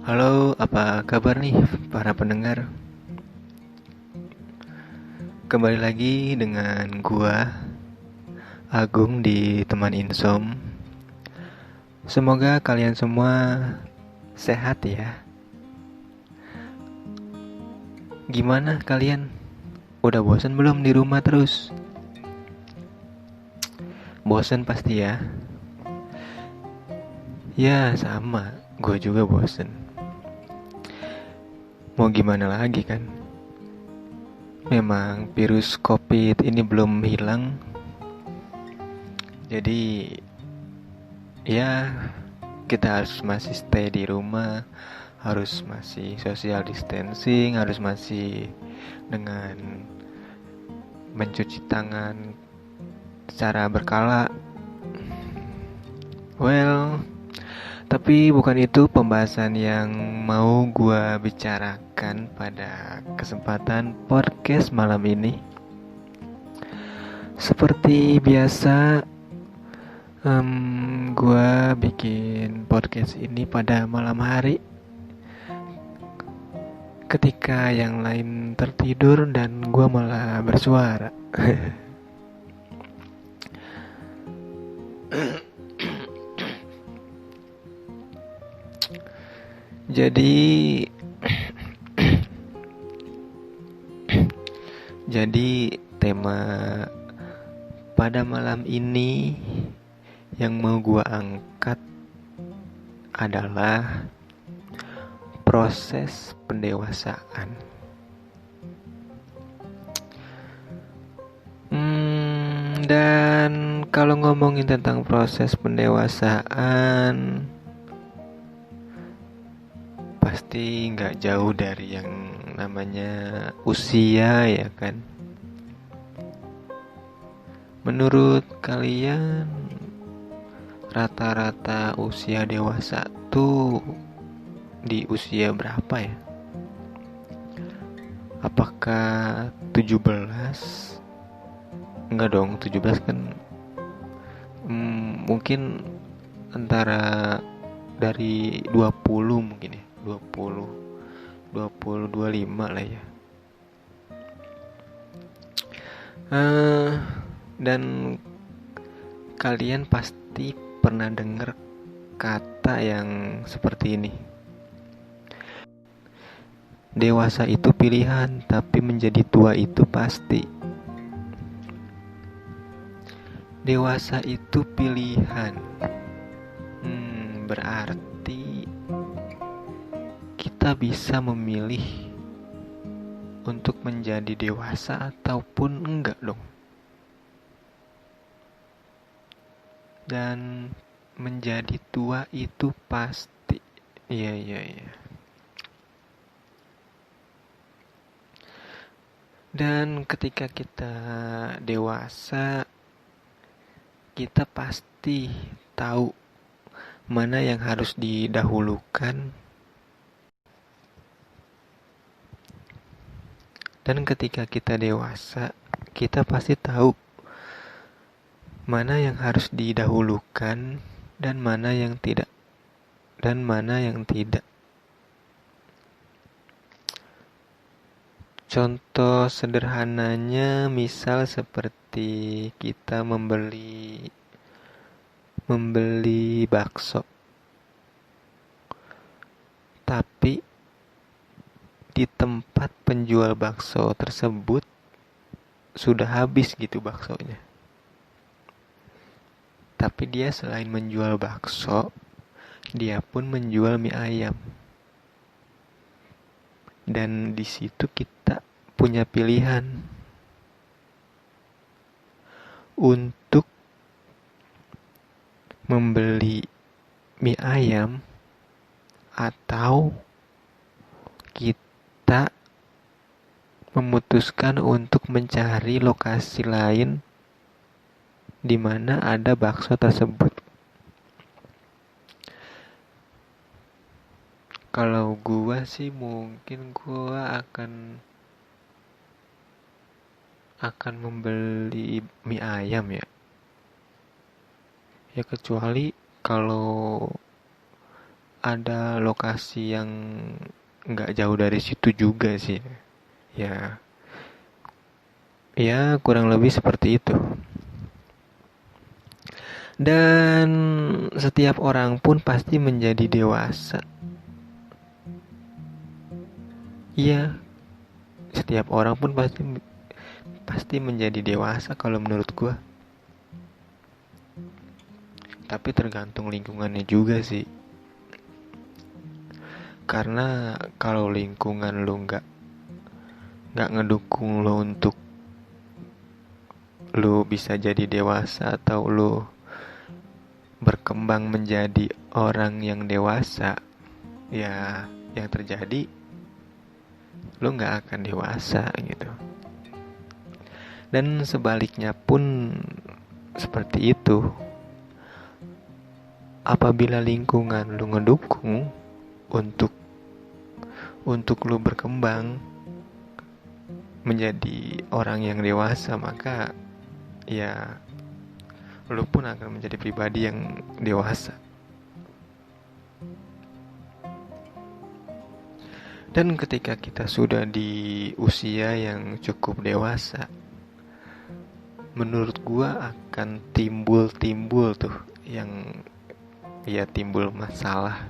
Halo, apa kabar nih para pendengar? Kembali lagi dengan gua Agung di Teman Insom. Semoga kalian semua sehat ya. Gimana kalian? Udah bosan belum di rumah terus? Bosan pasti ya. Ya sama, gua juga bosan. Mau gimana lagi kan? Memang virus COVID ini belum hilang. Jadi ya kita harus masih stay di rumah, harus masih social distancing, harus masih dengan mencuci tangan secara berkala. Well, tapi bukan itu pembahasan yang mau gua bicarakan pada kesempatan podcast malam ini. Seperti biasa, gua bikin podcast ini pada malam hari ketika yang lain tertidur dan gua malah bersuara. Jadi jadi tema pada malam ini yang mau gua angkat adalah proses pendewasaan. Dan kalau ngomongin tentang proses pendewasaan, pasti nggak jauh dari yang namanya usia ya kan. Menurut kalian rata-rata usia dewasa tuh di usia berapa ya? Apakah 17? Enggak dong, 17 kan mungkin antara dari 20 mungkin ya, 20, 20, 25 lah ya. Dan kalian pasti pernah dengar kata yang seperti ini. Dewasa itu pilihan, tapi menjadi tua itu pasti. Dewasa itu pilihan. Berarti kita bisa memilih untuk menjadi dewasa ataupun enggak dong. Dan menjadi tua itu pasti. Iya. Dan ketika kita dewasa, kita pasti tahu mana yang harus didahulukan. Dan ketika kita dewasa, kita pasti tahu mana yang harus didahulukan dan mana yang tidak. Contoh sederhananya misal seperti kita membeli bakso. Tapi di tempat penjual bakso tersebut sudah habis gitu baksonya. Tapi dia selain menjual bakso, dia pun menjual mie ayam. Dan di situ kita punya pilihan untuk membeli mie ayam atau kita memutuskan untuk mencari lokasi lain di mana ada bakso tersebut. Kalau gua sih mungkin gua akan membeli mie ayam ya. Ya kecuali kalau ada lokasi yang nggak jauh dari situ juga sih. Ya, ya kurang lebih seperti itu. Dan setiap orang pun pasti menjadi dewasa. Iya, setiap orang pun pasti pasti menjadi dewasa kalau menurut gua. Tapi tergantung lingkungannya juga sih. Karena kalau lingkungan lu nggak ngedukung lu untuk lu bisa jadi dewasa atau lu berkembang menjadi orang yang dewasa, ya yang terjadi lu nggak akan dewasa gitu. Dan sebaliknya pun seperti itu. Apabila lingkungan lu ngedukung untuk lu berkembang menjadi orang yang dewasa, maka ya lu pun akan menjadi pribadi yang dewasa. Dan ketika kita sudah di usia yang cukup dewasa, menurut gua akan timbul tuh yang ya timbul masalah.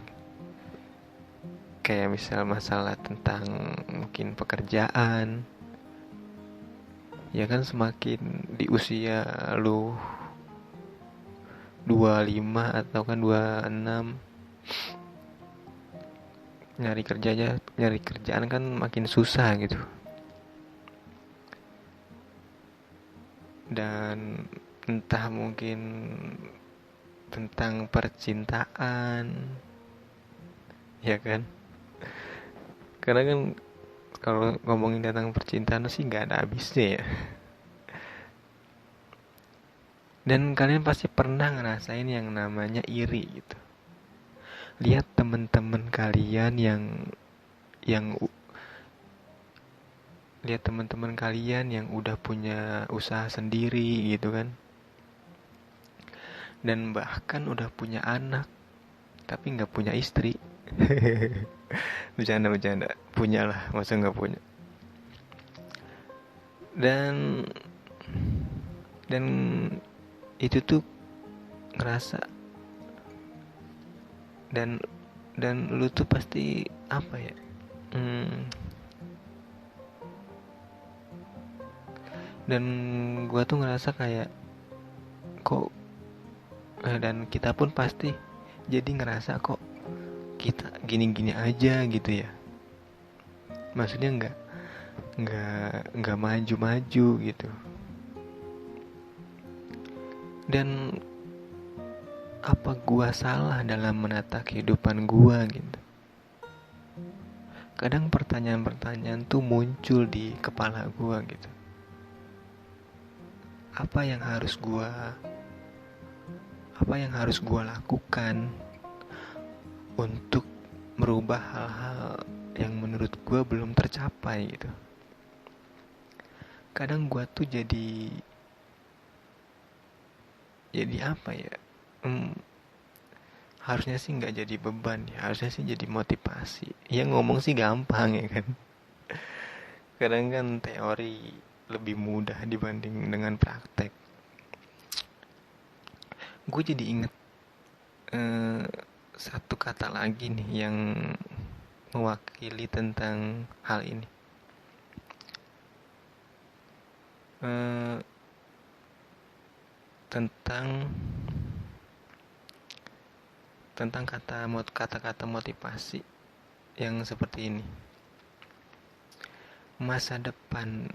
Kayak misal masalah tentang mungkin pekerjaan. Ya kan semakin di usia lu 25 atau kan 26, nyari kerjaan kan makin susah gitu. Dan entah mungkin tentang percintaan, ya kan? Karena kan kalau ngomongin tentang percintaan sih nggak ada habisnya ya. Dan kalian pasti pernah ngerasain yang namanya iri gitu. Lihat teman-teman kalian yang lihat teman-teman kalian yang udah punya usaha sendiri gitu kan. Dan bahkan udah punya anak tapi nggak punya istri. Bercanda, punya lah, masa nggak punya. Dan dan itu tuh ngerasa, dan lu tuh pasti apa ya, dan gua tuh ngerasa kayak kok, dan kita pun pasti jadi ngerasa kok kita gini-gini aja gitu ya, maksudnya nggak maju-maju gitu. Dan apa gua salah dalam menata kehidupan gua gitu? Kadang pertanyaan-pertanyaan tuh muncul di kepala gua gitu. Apa yang harus gua lakukan untuk merubah hal-hal yang menurut gua belum tercapai gitu. Kadang gua tuh jadi apa ya, harusnya sih nggak jadi beban ya, harusnya sih jadi motivasi. Ya ngomong sih gampang ya kan. Kadang kan teori lebih mudah dibanding dengan praktek. Gue jadi inget satu kata lagi nih yang mewakili tentang hal ini. Tentang kata-kata motivasi yang seperti ini. Masa depan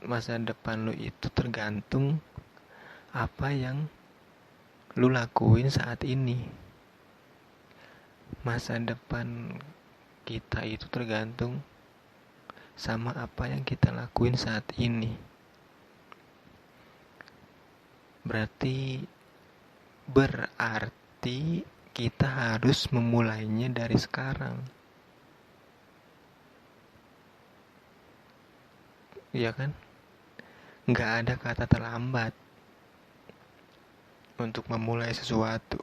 lu itu tergantung apa yang lu lakuin saat ini. Masa depan kita itu tergantung sama apa yang kita lakuin saat ini. Berarti kita harus memulainya dari sekarang. Iya kan? Nggak ada kata terlambat untuk memulai sesuatu.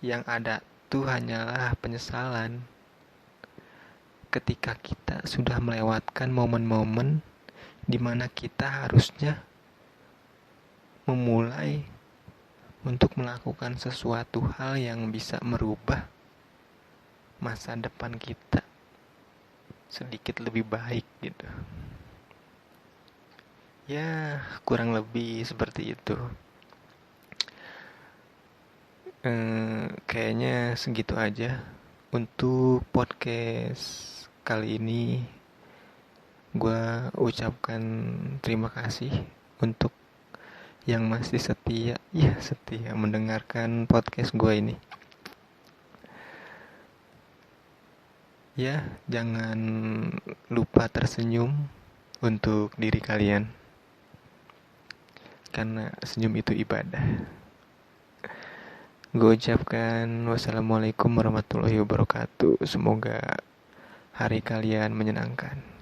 Yang ada tuh hanyalah penyesalan ketika kita sudah melewatkan momen-momen di mana kita harusnya memulai untuk melakukan sesuatu hal yang bisa merubah masa depan kita sedikit lebih baik gitu. Ya, kurang lebih seperti itu. Kayaknya segitu aja untuk podcast kali ini. Gua ucapkan terima kasih untuk yang masih setia mendengarkan podcast gue ini. Ya, jangan lupa tersenyum untuk diri kalian, karena senyum itu ibadah. Gue ucapkan wassalamualaikum warahmatullahi wabarakatuh. Semoga hari kalian menyenangkan.